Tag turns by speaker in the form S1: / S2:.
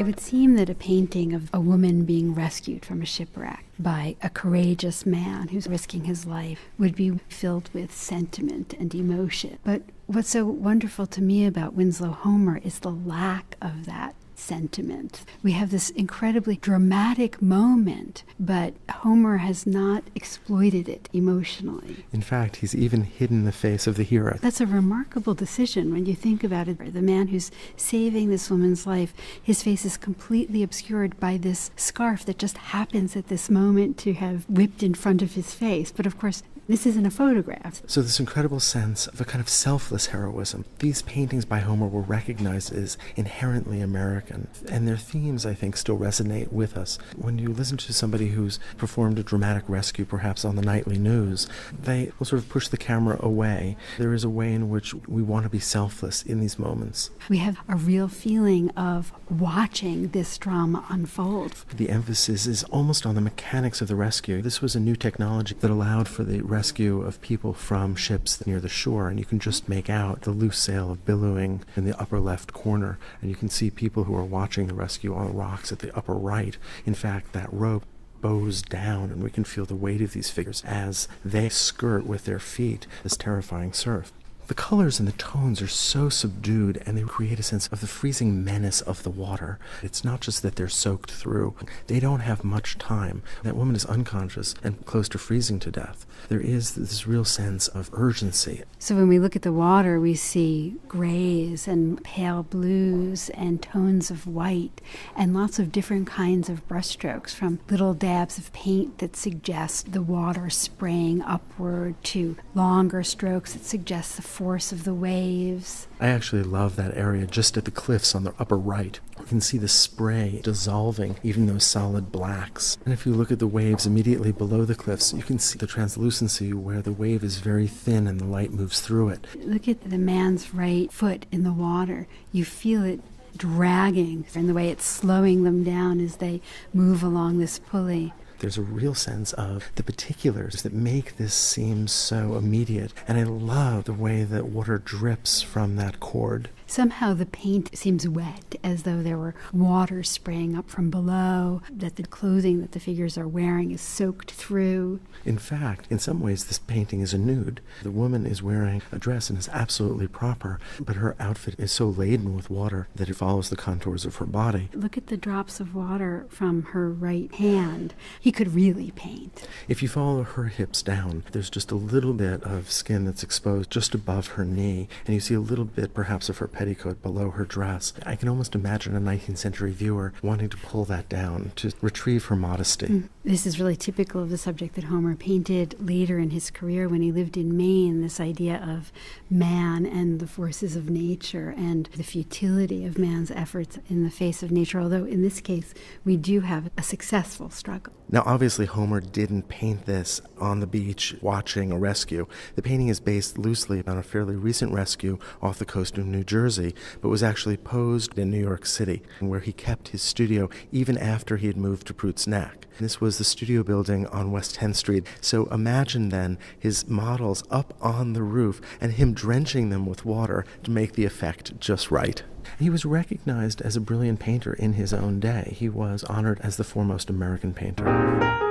S1: It would seem that a painting of a woman being rescued from a shipwreck by a courageous man who's risking his life would be filled with sentiment and emotion. But what's so wonderful to me about Winslow Homer is the lack of that sentiment. We have this incredibly dramatic moment, but Homer has not exploited it emotionally.
S2: In fact, he's even hidden the face of the hero.
S1: That's a remarkable decision when you think about it. The man who's saving this woman's life, his face is completely obscured by this scarf that just happens at this moment to have whipped in front of his face. But of course, this isn't a photograph.
S2: So this incredible sense of a kind of selfless heroism. These paintings by Homer were recognized as inherently American, and their themes, I think, still resonate with us. When you listen to somebody who's performed a dramatic rescue, perhaps on the nightly news, they will sort of push the camera away. There is a way in which we want to be selfless in these moments.
S1: We have a real feeling of watching this drama unfold.
S2: The emphasis is almost on the mechanics of the rescue. This was a new technology that allowed for the rescue of people from ships near the shore, and you can just make out the loose sail of billowing in the upper left corner, and you can see people who are watching the rescue on the rocks at the upper right. In fact, that rope bows down, and we can feel the weight of these figures as they skirt with their feet this terrifying surf. The colors and the tones are so subdued, and they create a sense of the freezing menace of the water. It's not just that they're soaked through. They don't have much time. That woman is unconscious and close to freezing to death. There is this real sense of urgency.
S1: So when we look at the water, we see grays and pale blues and tones of white and lots of different kinds of brushstrokes, from little dabs of paint that suggest the water spraying upward to longer strokes that suggest the force of the waves.
S2: I actually love that area just at the cliffs on the upper right. You can see the spray dissolving even those solid blacks. And if you look at the waves immediately below the cliffs, you can see the translucency where the wave is very thin and the light moves through it.
S1: Look at the man's right foot in the water. You feel it dragging, and the way it's slowing them down as they move along this pulley.
S2: There's a real sense of the particulars that make this seem so immediate. And I love the way that water drips from that cord.
S1: Somehow the paint seems wet, as though there were water spraying up from below, that the clothing that the figures are wearing is soaked through.
S2: In fact, in some ways, this painting is a nude. The woman is wearing a dress and is absolutely proper, but her outfit is so laden with water that it follows the contours of her body.
S1: Look at the drops of water from her right hand. He could really paint.
S2: If you follow her hips down, there's just a little bit of skin that's exposed just above her knee, and you see a little bit perhaps of her petticoat below her dress. I can almost imagine a 19th century viewer wanting to pull that down to retrieve her modesty.
S1: This is really typical of the subject that Homer painted later in his career when he lived in Maine, this idea of man and the forces of nature and the futility of man's efforts in the face of nature, although in this case we do have a successful struggle.
S2: Now, obviously, Homer didn't paint this on the beach watching a rescue. The painting is based loosely on a fairly recent rescue off the coast of New Jersey, but was actually posed in New York City, where he kept his studio even after he had moved to Prout's Neck. This was the studio building on West 10th Street. So imagine then his models up on the roof and him drenching them with water to make the effect just right. He was recognized as a brilliant painter in his own day. He was honored as the foremost American painter.